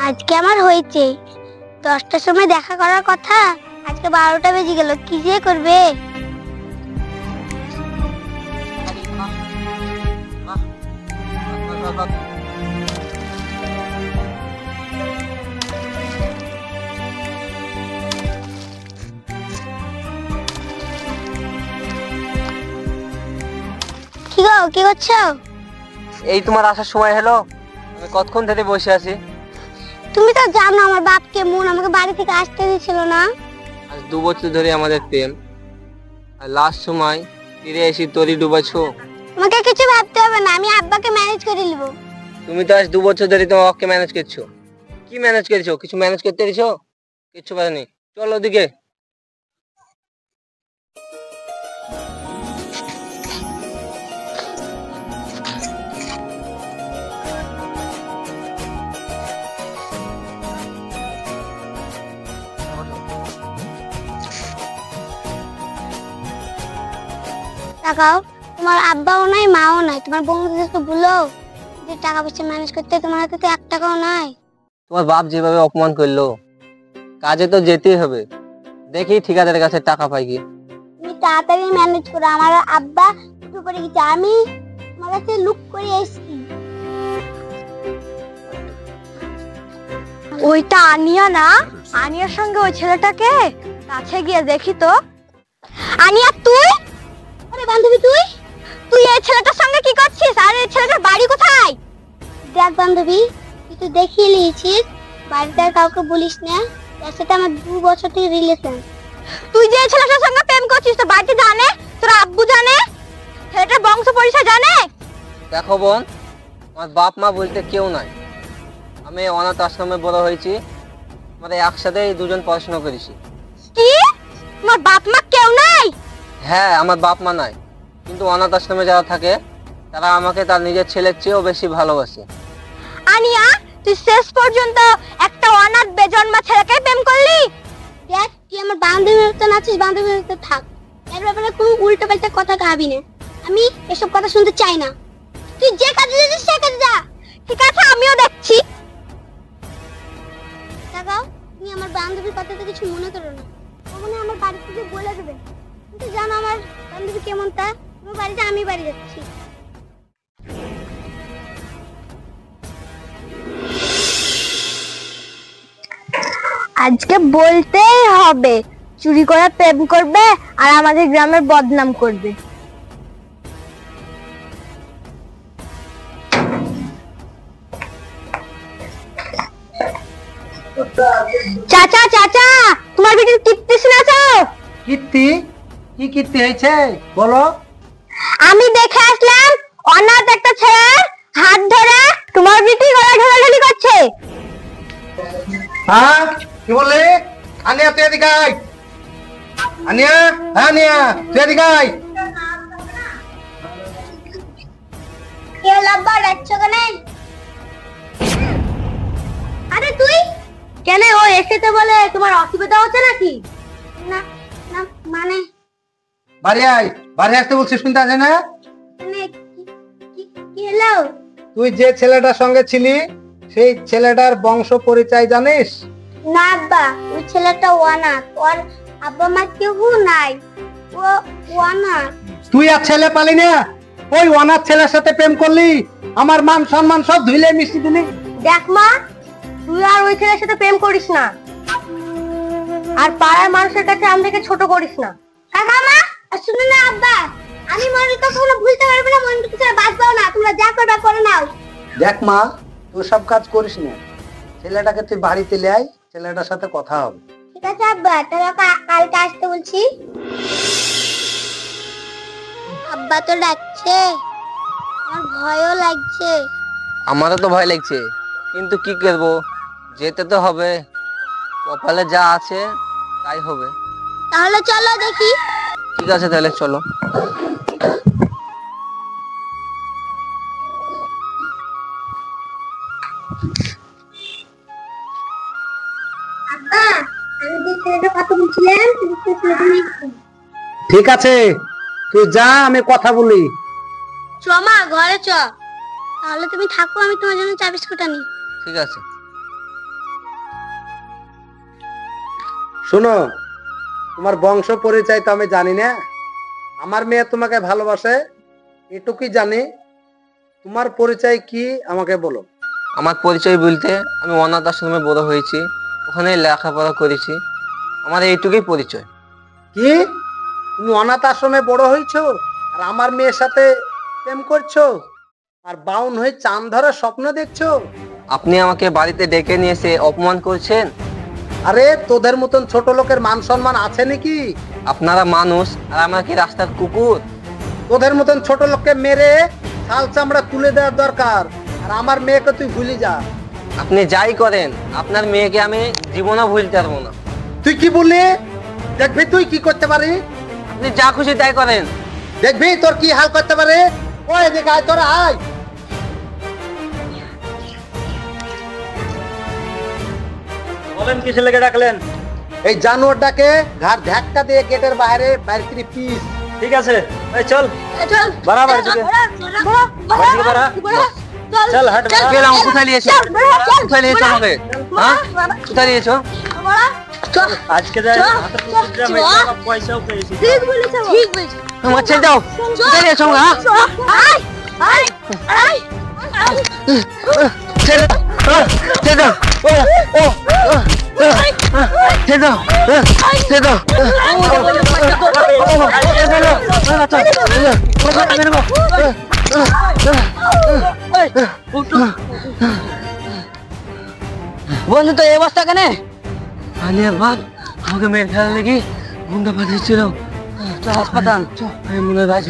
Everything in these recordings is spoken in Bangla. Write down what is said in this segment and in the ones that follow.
আজকে আমার হয়েছে 10টার সময় দেখা করার কথা, আজকে 12টা বেজে গেল। কি যে করবে? কি গো, কি করছো? এই তোমার আসার সময় হলো, আমি কতক্ষণ ধরে বসে আছি। তুমি তো জানো আমার বাপ কেমন, আমাকে বাড়ি থেকে আসতে দিছিল না। আজ 2 বছর ধরে আমাদের প্রেম, আর লাস্ট সময় ফিরে এসে তরি ডুবাছো। তোমাকে কিছু ভাবতে হবে না, আমি আব্বাকে ম্যানেজ করে নিব। তুমি তো আজ 2 বছর ধরে তোমার ওকে ম্যানেজ করছো। কি ম্যানেজ করেছো? কিছু ম্যানেজ করতে পেরেছো? কিচ্ছু পারেনি। চলো ওদিকে। টাকাও তোমার আব্বাও নাই, মাও নাই, তোমার বন্ধুদেরকে বলো যে টাকা পয়সা ম্যানেজ করতে। তোমার হাতে তো 1 টাকাও নাই। তোমার বাপ যেভাবে অপমান করলো, কাজে তো যেতেই হবে। দেখি ঠিকাদারের কাছে টাকা পাই কি। তুমি তাড়াতাড়ি ম্যানেজ করো, আমার আব্বা একটু করে গেছে, আমি তোমার কাছে লুক করে এসেছি। ওইটা আনিয়া না? আনিয়ার সঙ্গে ওই ছেলেটাকে কাছে গিয়ে দেখি তো। আনিয়া তুই? আরে বান্ধবী তুই তুই এই ছেলেটার সঙ্গে কি করছিস? আর এই ছেলেটার বাড়ি কোথায়? দেখ বান্ধবী, তুই তো দেখিয়ে নিয়েছিস, বাড়িতে আর কাউকে বলিস না। এর সাথে আমার 2 বছর থেকে রিলেশন। তুই যে ছেলেটার সঙ্গে প্রেম করছিস তো বাড়িতে জানে? তোর আব্বু জানে? ছেলেটার বংশ পরিচয় জানে? দেখো বোন, আমার বাপ মা বলতে কেউ নাই। আমি অনাথ আশ্রমে বড় হয়েছি, আমরা একসাথে দুজন পড়াশোনা করেছি। কি? তোমার বাপ মা কেউ নাই? হ্যাঁ, আমার বাপ মা নাই, কিন্তু অনাথ আশ্রমে যারা থাকে তারা আমাকে তার নিজের ছেলের চেয়েও বেশি ভালোবাসে। আনিয়া, তুই শেষ পর্যন্ত একটা অনাথ বেজন্মা ছেলেকে প্রেম করলি? দেখ তুই আমার বান্ধবীর মতন আছিস, বান্ধবীর মতন থাক। এর ব্যাপারে কোনো উল্টো পাল্টা কথা কাবি না, আমি এসব কথা শুনতে চাই না। তুই যে কাজে যাচ্ছিস সে কাজে যা। ঠিক আছে, আমিও দেখছি। দেখাও, তুমি আমার বান্ধবীর কথাতে কিছু মনে করো না। ও মনে হয় আমার বাড়ি থেকে বলে দেবে। কিন্তু জানো আমার বান্ধবী কেমন, তা তোমার বাড়িতে আমি বাড়ি যাচ্ছি। আজকে বলতেই হবে, চুরি করে প্রেম করবে আর আমাদের গ্রামের বদনাম করবে। চাচা চাচা, তোমার বেটির কীর্তি শুনেছো? কীর্তি? কি কীর্তি হয়েছে বলো? আমি দেখে আসলাম অনাথ একটা ছেলের হাত ধরে তোমার বেটি গলা ঢোলাঢুলি করছে। হ্যাঁ, কি বললে? আনিয়া তুই এদিকে আয়। আনিয়া, হ্যাঁ আনিয়া তুই এদিকে আয়। কে লাব্বা ডাকছো কেন? আরে তুই কেন ও এসেতে বলে তোমার অসুবিধা হচ্ছে নাকি? না না, মানে বাড়ি আয়, বাড়ি আসতে বলছি, শুনতে আসে না? মানে কি হলো? তুই যে ছেলেটার সঙ্গে ছিলি সেই ছেলেটার বংশ পরিচয় জানিস? না আব্বা, ওই ছেলেটা অনাথ, ওর আব্বা মা কেউ নাই, ও অনাথ। তুই আর ছেলে পালি না, ওই অনাথ ছেলের সাথে প্রেম করলি, আমার মান সম্মান সব ধুইলে মিষ্টি দিলি। দেখ মা, তুই আর ওই ছেলের সাথে প্রেম করিস না, আর পাড়ার মানুষের কাছে আমাদেরকে ছোট করিস না। কাকা মা, শুনো না আব্বা, আমি মনে কখনো ভুলতে পারবো না, মনে কিছু বাঁচবাও না, তোমরা যা করবা করে নাও। দেখ মা, তুই সব কাজ করিস না, ছেলেটাকে তুই বাড়িতে লে আয়, ছেলেটার সাথে কথা হবে। ঠিক আছে আব্বা, তাহলে কালকে আসতে বলছি। আব্বা তো ডাকছে, আমার ভয়ও লাগছে। আমারও তো ভয় লাগছে, কিন্তু কি করবো, যেতে তো হবে। কপালে যা আছে তাই হবে। তাহলে চলো দেখি। ঠিক আছে, তাহলে চলো। আব্বা, আমি যে ছেলেটার কথা বলছিলাম, ঠিক আছে, তুই যা, আমি কথা বলি। চ মা, ঘরে চ। তাহলে তুমি থাকো, আমি তোমার জন্য চা বিস্কুট আনি। ঠিক আছে। শোনো, তোমার বংশ পরিচয় তো আমি জানি না। আমার মেয়ে তোমাকে ভালোবাসে এটুকুই জানি। তোমার পরিচয় কি আমাকে বলো। আমার পরিচয় বলতে আমি অনাথ আশ্রমে বড় হয়েছি, ওখানে লেখাপড়া করেছি, আমার এইটুকুই পরিচয়। কি, তুমি অনাথ আশ্রমে বড় হয়েছো আর আমার মেয়ের সাথে প্রেম করছো আর বাউন হয়ে চাঁদ ধরার স্বপ্ন দেখছো? আপনি আমাকে বাড়িতে ডেকে নিয়ে এসে অপমান করছেন। আরে তোদের মতন ছোট লোকের মান সম্মান আছে নাকি? আপনারা মানুষ আর আমরা কি রাস্তার কুকুর? তোদের মতন ছোট লোককে মেরে ছাল চামড়া তুলে দেওয়ার দরকার। আর আমার মেয়েকে তুই ভুলি যা। আপনি যাই করেন, আপনার মেয়েকে আমি জীবনে ভুলতে পারবো না। তুই কি বললি? দেখবি তুই কি করতে পারি। আপনি যা খুশি তাই করেন। দেখবি তোর কি হাল করতে পারে। ওই এদিকে আয়, তোরা আয়। বলেন কিসে লেগে ডাকলেন? এই জানোয়ারটাকে ঘাট ধাক্কা দিয়ে গেটের বাইরে বাইরে করে পিস। ঠিক আছে, এই চল চল বাড়া বাড়ি থেকে। বাড়ি থেকে বাড়া। চল হাট বাড়া। গেলাম, কোথায় নিয়েছো? কোথায় নিয়েছো আমাকে? হ্যাঁ, কোথায় নিয়েছো? আজকে যাই হাতে পুরো আমি টাকা পয়সাও পেয়েছি। ঠিক বলেছো। আমার ছেড়ে দাও। কোথায় নিয়েছো আমাকে? হ্যাঁ? ছেড়ে দাও। ছেড়ে দাও। ছেড়ে দাও। ছেড়ে দাও। বন্ধু তো এই অবস্থা কেন? আলিয়া বাপ আমাকে মেরে ফেলা লেগে ঘুমটা পাঠিয়েছিল। হাসপাতাল আমি মনে হয়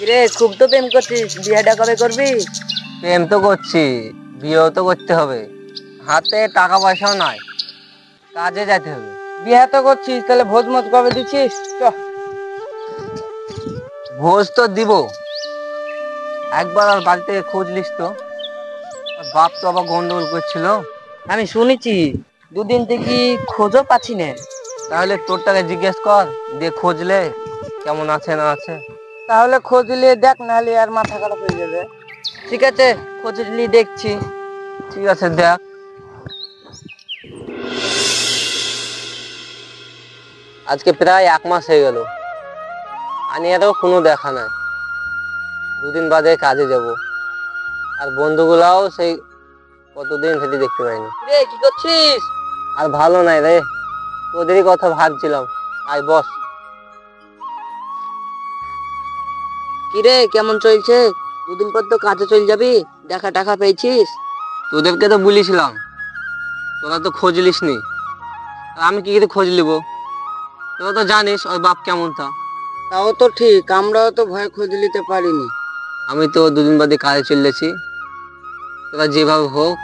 রে, খুব তো প্রেম করছিস, বিয়েটা কবে করবি? প্রেম তো করছি, বিয়েও তো করতে হবে। হাতে টাকা পয়সাও নাই, কাজে যেতে হবে। বিয়ে তো করছিস, তাহলে ভোজ মোজ কবে দিচ্ছিস? চ। ভোজ তো দিব, একবার আর বাড়ি থেকে খোঁজ লিস তো। আর বাপ তো আবার গন্ডগোল করছিল। আমি শুনেছি দুদিন থেকে খোঁজও পাচ্ছি না। তাহলে তোরটাকে জিজ্ঞেস কর, দিয়ে খোঁজলে কেমন আছে না আছে। তাহলে খোঁজ নিয়ে দেখ, নাহলে আর মাথা খারাপ হয়ে যাবে। ঠিক আছে, খোঁজ নিয়ে দেখছি। ঠিক আছে দেখ। আজকে প্রায় 1 মাস হয়ে গেল, আনিয়ারও কোনো দেখা নাই। দুদিন বাদে কাজে যাব, আর বন্ধুগুলাও সেই কতদিন থেকে দেখতে পাইনি। রে, কি করছিস? আর ভালো নাই রে, তোদেরই কথা ভাবছিলাম। আয় বস। কি রে, কেমন চলছে? দুদিন পর তো কাজে চলে যাবি, দেখা টাকা পেয়েছিস? তোদেরকে তো বলেছিলাম, তোরা তো খোঁজ লিস নি। আর আমি কি করে খোঁজ নিব? তোরা তো জানিস ওর বাপ কেমন তা। তাও তো ঠিক, আমরাও তো ভয় খোঁজ নিতে পারিনি। আমি তো দুদিন বাদে কাজে চলেছি। তোরা যেভাবে হোক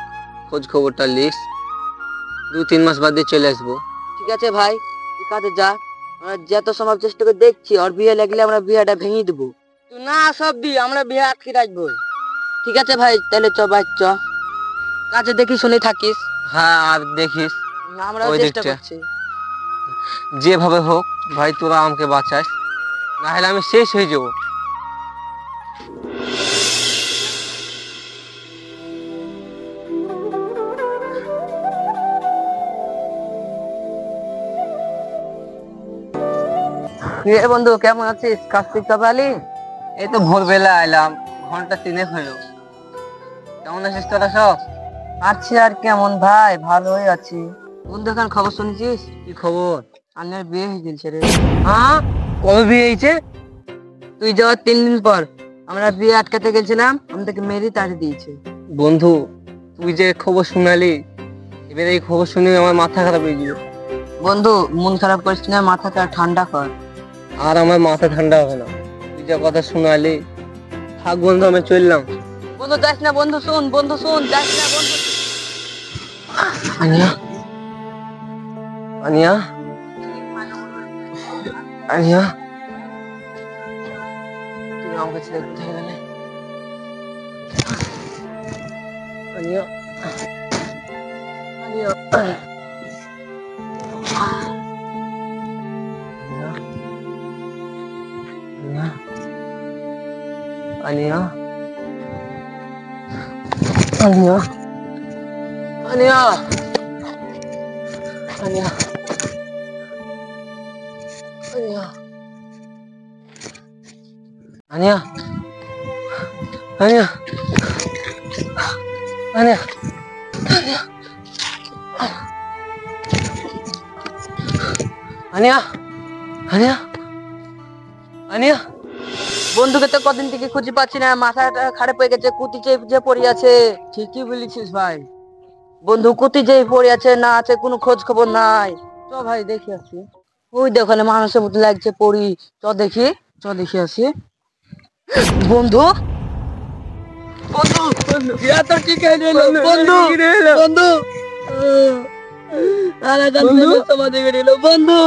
খোঁজ খবরটা লিস, 2-3 মাস বাদে চলে আসবো। ঠিক আছে ভাই, তুই কাজে যা। আমরা যত সম্ভব চেষ্টা করে দেখছি, আর বিয়ে লাগলে আমরা বিয়েটা ভেঙে দেবো। তুই না সব দি, আমরা বিয়ে আটকে রাখবো। ঠিক আছে ভাই, তাহলে চ ভাই, চ। কাজে দেখি শুনে থাকিস। হ্যাঁ, আর দেখিস আমরা ওই চেষ্টা দিকটা। করছি। যেভাবে হোক ভাই তোরা আমাকে বাঁচাস, না হলে আমি শেষ হয়ে যাবো। বন্ধু কেমন আছিস? কাজ থেকে কবে আলি? এই তো ভোরবেলা আইলাম, ঘন্টা 3 হলো। কেমন আছিস তোরা সব? আছি আর কেমন ভাই, ভালোই আছি। বন্ধু এখন খবর শুনেছিস? কি খবর? আন্নার বিয়ে হয়ে গেছে রে। হ্যাঁ, কবে বিয়ে হয়েছে? তুই যাওয়ার 3 দিন পর আমরা বিয়ে আটকাতে গেছিলাম, আমাদেরকে মেরে তাড়িয়ে দিয়েছে। বন্ধু, তুই যে খবর শোনালি, এবার এই খবর শুনে আমার মাথা খারাপ হয়ে গেল। বন্ধু মন খারাপ করিস না, মাথাটা ঠান্ডা কর। আর আমার মাথা ঠান্ডা হবে না, তুই যে কথা শোনালি। থাক বন্ধু, আমি চললাম। বন্ধু যাস না, বন্ধু শুন, বন্ধু শুন, যাস না বন্ধু। আনিয়া, আনিয়া, আনিয়া, তুমি আমাকে ছেড়ে কোথায় গেলে? আনিয়া, আনিয়া, আনিয়া, আনিয়া, আনিয়া, আনিয়া, আনিয়া আনিয়া আনিয়া আনিয়া আনিয়া আনিয়া আনিয়া বন্ধুকে তো কদিন থেকে খুঁজে পাচ্ছি না, মাথাটা খারাপ হয়ে গেছে, কুতি যে পড়ে আছে। ঠিকই বলেছিস ভাই, বন্ধু কুতি যে পড়ে আছে না আছে কোনো খোঁজ খবর নাই। চ ভাই দেখি আসি, ওই দেখলে মানুষের মতো লাগছে পড়ি। চ দেখি আসি। বন্ধু বন্ধু বন্ধু তো ঠিক আছে বন্ধু বন্ধু বন্ধু বন্ধু